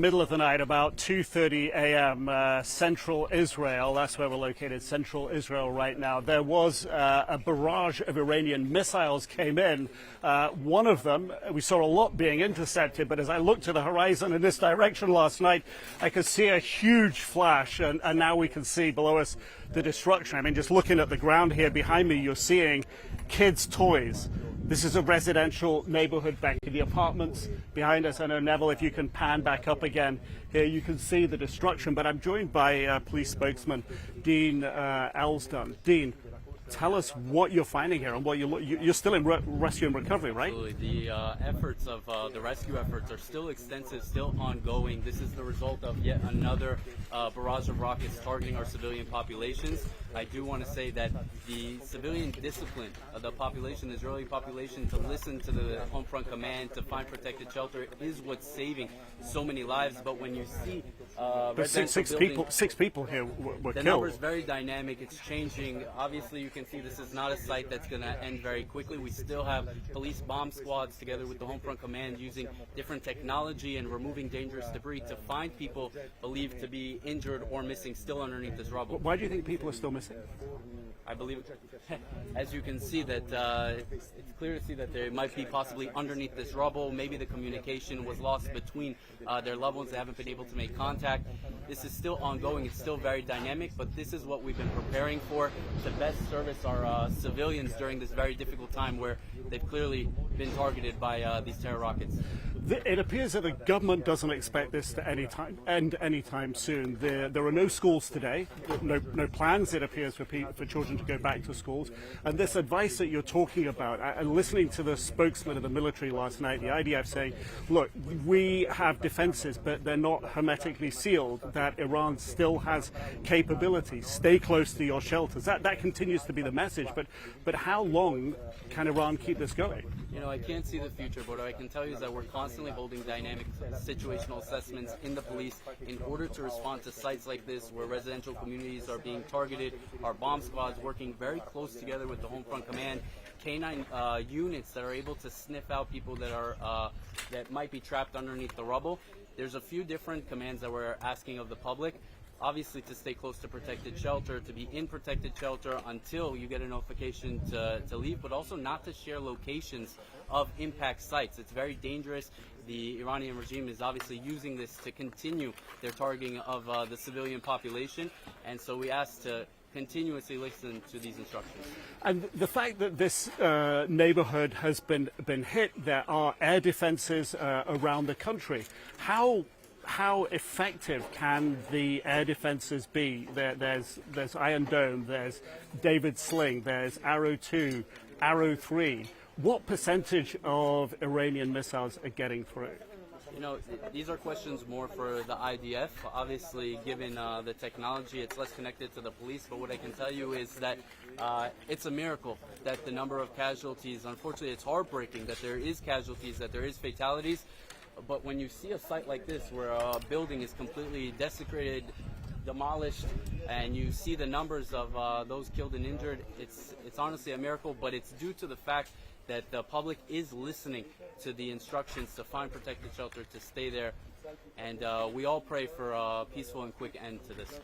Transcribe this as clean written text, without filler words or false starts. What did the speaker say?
Middle of the night, about 2:30 a.m. Central Israel, that's where we're located, Central Israel right now. There was a barrage of Iranian missiles came in. One of them, we saw a lot being intercepted, but as I looked to the horizon in this direction last night, I could see a huge flash, and now we can see below us the destruction. I mean, just looking at the ground here behind me, you're seeing kids' toys. This is a residential neighborhood back in the apartments behind us. I know, Neville, if you can pan back up again, here you can see the destruction. But I'm joined by police spokesman Dean Elsdon. Dean, tell us what you're finding here and what you're still in rescue and recovery, right? Absolutely. The efforts of the rescue efforts are still extensive, still ongoing. This is the result of yet another barrage of rockets targeting our civilian populations. I do want to say that the civilian discipline of the population, the Israeli population, to listen to the home front command, to find protected shelter, is what's saving so many lives. But when you see six people here were the killed. number is very dynamic. It's changing. Obviously, you can see this is not a site that's going to end very quickly. We still have police bomb squads together with the home front command using different technology and removing dangerous debris to find people believed to be injured or missing still underneath this rubble. Why do you think people are still missing? I believe, as you can see, that it's clear to see that they might be possibly underneath this rubble. Maybe the communication was lost between their loved ones. They haven't been able to make contact. This is still ongoing. It's still very dynamic, but this is what we've been preparing for to best service our civilians during this very difficult time where they've clearly been targeted by these terror rockets. It appears that the government doesn't expect this to end anytime soon. There are no schools today, no plans, it appears, for children to go back to schools. And this advice that you're talking about, and listening to the spokesman of the military last night, the IDF saying, look, we have defenses, but they're not hermetically sealed, that Iran still has capabilities. Stay close to your shelters. That continues to be the message. But how long can Iran keep this going? You know, I can't see the future, but what I can tell you is that we're constantly holding dynamic situational assessments in the police in order to respond to sites like this where residential communities are being targeted. Our bomb squads working very close together with the home front command, canine units that are able to sniff out people that are that might be trapped underneath the rubble. There's a few different commands that we're asking of the public. Obviously, to stay close to protected shelter, to be in protected shelter until you get a notification to leave, but also not to share locations of impact sites. It's very dangerous. The Iranian regime is obviously using this to continue their targeting of the civilian population, and so we ask to continuously listen to these instructions. And the fact that this neighborhood has been hit, there are air defenses around the country. How effective can the air defenses be? There's Iron Dome, there's David Sling, there's Arrow 2, Arrow 3. What percentage of Iranian missiles are getting through? You know, these are questions more for the IDF. Obviously, given the technology, it's less connected to the police. But what I can tell you is that it's a miracle that the number of casualties, unfortunately, it's heartbreaking that there is casualties, that there is fatalities. But when you see a site like this where a building is completely desecrated, demolished, and you see the numbers of those killed and injured, it's honestly a miracle, but it's due to the fact that the public is listening to the instructions to find protected shelter, to stay there, and we all pray for a peaceful and quick end to this.